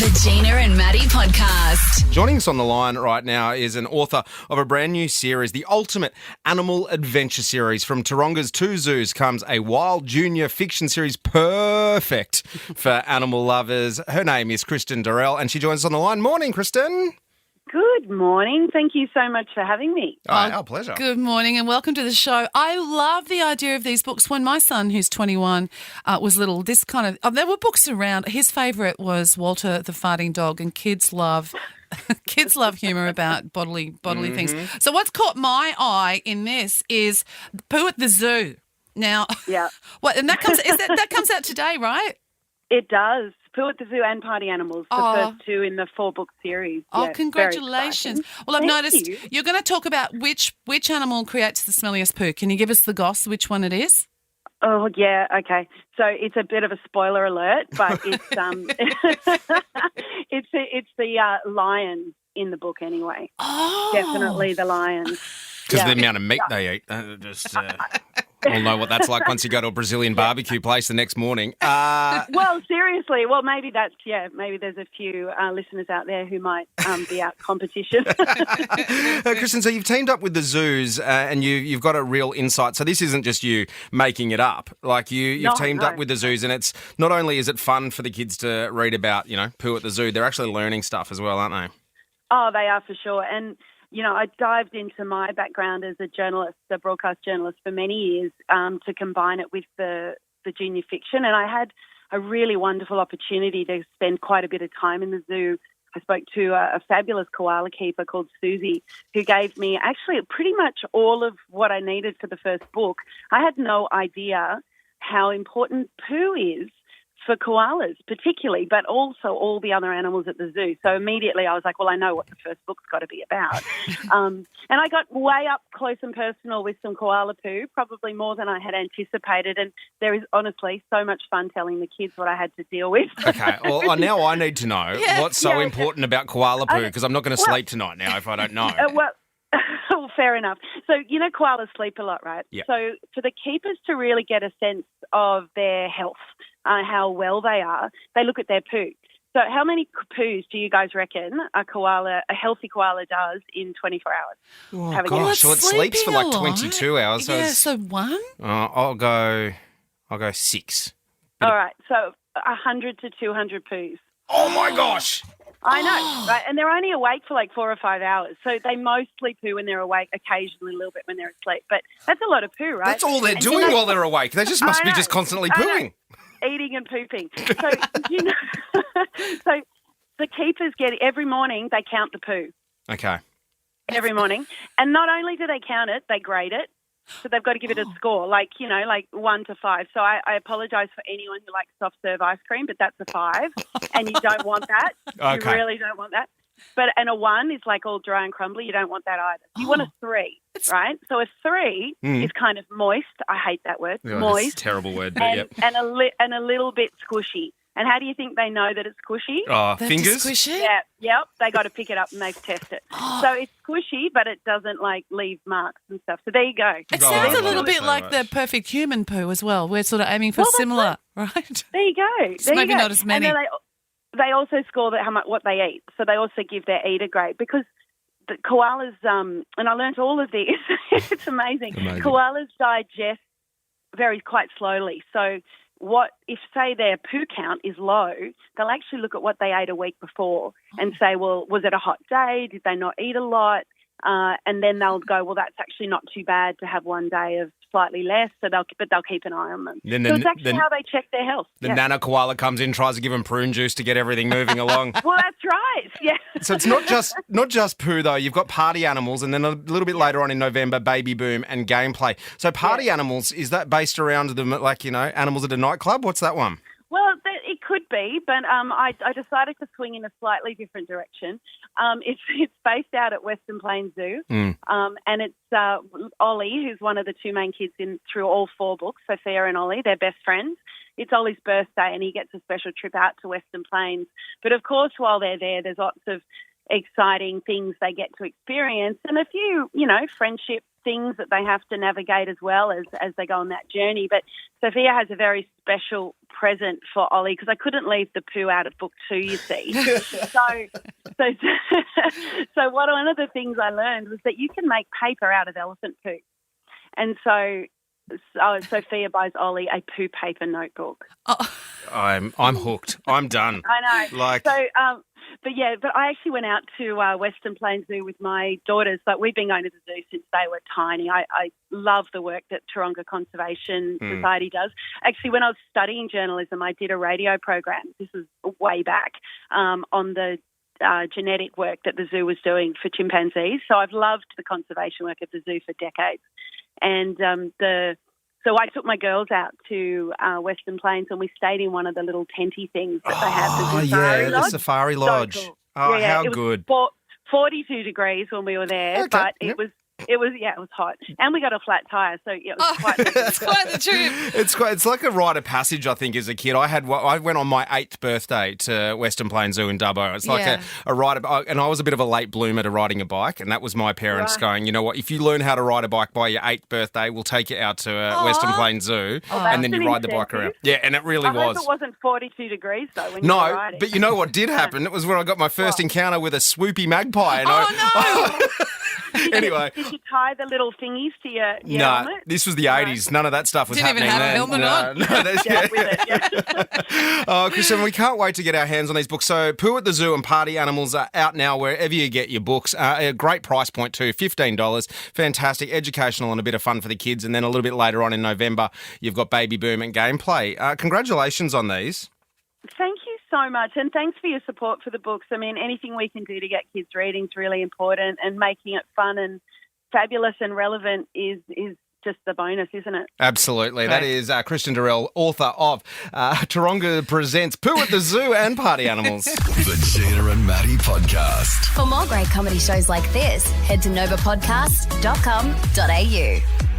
The Gina and Maddie podcast. Joining us on the line right now is an author of a brand new series, the Ultimate Animal Adventure Series. From Taronga's Two Zoos comes a wild junior fiction series perfect for animal lovers. Her name is Kristen Durrell and she joins us on the line. Morning, Kristen. Good morning. Thank you so much for having me. Our pleasure. Good morning and welcome to the show. I love the idea of these books. When my son, who's 21, was little, there were books around. His favourite was Walter the Farting Dog, and kids love humour about bodily things. So what's caught my eye in this is Pooh at the Zoo. Now, Yeah, and that comes out today, right? it does. Pooh at the Zoo and Party Animals, the first two in the 4-book series. Oh, Yeah, congratulations. very Well, I've Thank noticed you. you're going to talk about which animal creates the smelliest poo. Can you give us the goss, which one it is? Oh, yeah, okay. So it's a bit of a spoiler alert, but it's it's the lion in the book anyway. Oh. Definitely the lion. Because Yeah. of the amount of meat they eat. We'll know what that's like once you go to a Brazilian barbecue place the next morning. Well, seriously. Well, maybe maybe there's a few listeners out there who might be out competition. Kristen, so you've teamed up with the zoos and you've got a real insight. So this isn't just you making it up. Like you've teamed up with the zoos, and it's not only is it fun for the kids to read about, Pooh at the zoo, they're actually learning stuff as well, aren't they? Oh, they are for sure. And, I dived into my background as a journalist, a broadcast journalist for many years to combine it with the junior fiction. And I had a really wonderful opportunity to spend quite a bit of time in the zoo. I spoke to a fabulous koala keeper called Susie, who gave me actually pretty much all of what I needed for the first book. I had no idea how important poo is for koalas particularly, but also all the other animals at the zoo. So immediately I was like, well, I know what the first book's got to be about. And I got way up close and personal with some koala poo, probably more than I had anticipated. And there is honestly so much fun telling the kids what I had to deal with. Okay, well, now I need to know what's so important about koala poo, because I'm not going to sleep tonight now if I don't know. Well, fair enough. So, koalas sleep a lot, right? Yep. So for the keepers to really get a sense of their health, how well they are, they look at their poo. So how many poos do you guys reckon a healthy koala does in 24 hours? Oh, gosh, so it sleeps for like 22 hours. So Yeah, so one? I'll go 6. All right, so 100 to 200 poos. Oh, my gosh. I know, right? And they're only awake for like 4 or 5 hours. So they mostly poo when they're awake, occasionally a little bit when they're asleep. But that's a lot of poo, right? That's all they're doing while they're awake. They just must be just constantly pooing. Eating and pooping. So, so the keepers every morning, they count the poo. Okay. Every morning. And not only do they count it, they grade it. So they've got to give it a score, like 1 to 5. So I apologise for anyone who likes soft serve ice cream, but that's a 5. And you don't want that. Okay. You really don't want that. And a 1 is like all dry and crumbly. You don't want that either. You want a 3, right? So a 3 is kind of moist. I hate that word. Oh, moist. that's a terrible word, but And a little bit squishy. And how do you think they know that it's squishy? Oh, They have to fingers? squish it? Yeah, yep. They got to pick it up and they've tested it. So it's squishy, but it doesn't leave marks and stuff. So there you go. It Oh, sounds I a little love it bit so like much. the perfect human poo as well. We're sort of aiming for Well, that's similar, right? There you go. There maybe you go. not as many. And then they also score what they eat. So they also give their eater grade because the koalas, and I learnt all of this. It's amazing. Koalas digest quite slowly. So if say their poo count is low, they'll actually look at what they ate a week before and say, well, was it a hot day? Did they not eat a lot? And then they'll go, well, that's actually not too bad to have one day of slightly less, they'll keep an eye on them. Then So it's actually how they check their health. The nana koala comes in, tries to give them prune juice to get everything moving along. Well, that's right. Yeah. So it's not just poo though. You've got party animals, and then a little bit later on in November, Baby Boom and Gameplay. So party animals, is that based around them animals at a nightclub? What's that one? Well, it could be, but I decided to swing in a slightly different direction. It's based out at Western Plains Zoo, and it's Ollie, who's one of the 2 main kids through all 4 books, Sophia and Ollie, they're best friends. It's Ollie's birthday, and he gets a special trip out to Western Plains. But, of course, while they're there's lots of exciting things they get to experience and a few, friendship things that they have to navigate as well as they go on that journey. But Sophia has a very special present for Ollie because I couldn't leave the poo out of book 2, you see. so one of the things I learned was that you can make paper out of elephant poo. And so Sophia buys Ollie a poo paper notebook. Oh. I'm hooked. I'm done. I know. Like, so, but I actually went out to Western Plains Zoo with my daughters. But we've been going to the zoo since they were tiny. I love the work that Taronga Conservation Society does. Actually, when I was studying journalism, I did a radio program. This was way back on the genetic work that the zoo was doing for chimpanzees. So I've loved the conservation work of the zoo for decades. And so I took my girls out to Western Plains and we stayed in one of the little tenty things that they have. The Safari Lodge. So cool. Oh, yeah, how it good. Was 42 degrees when we were there, Okay, but yep. it was hot. And we got a flat tyre, so it was quite It's quite the trip. It's like a rite of passage, I think, as a kid. I went on my 8th birthday to Western Plains Zoo in Dubbo. It's like a rite of, and I was a bit of a late bloomer to riding a bike, and that was my parents going, you know what, if you learn how to ride a bike by your 8th birthday, we'll take you out to Western Plains Zoo, and then you ride the bike around. Yeah, and it really was. It wasn't 42 degrees, though, when you were riding. But you know what did happen? It was when I got my first encounter with a swoopy magpie. And Anyway. Did you tie the little thingies to your No, helmet? this was the 80s. None of that stuff was Didn't even happening have then. a helmet on. That's, Yeah, with it, yeah. Oh, Christian, we can't wait to get our hands on these books. So Pooh at the Zoo and Party Animals are out now wherever you get your books. A great price point too, $15. Fantastic, educational and a bit of fun for the kids. And then a little bit later on in November, you've got Baby Boom and Gameplay. Congratulations on these. Thank you so much, and thanks for your support for the books. I mean, anything we can do to get kids reading is really important, and making it fun and fabulous and relevant is just the bonus, isn't it? Absolutely. That is Christian Durrell, author of Taronga Presents Pooh at the Zoo and Party Animals. The Gina and Maddie Podcast. For more great comedy shows like this, head to novapodcast.com.au.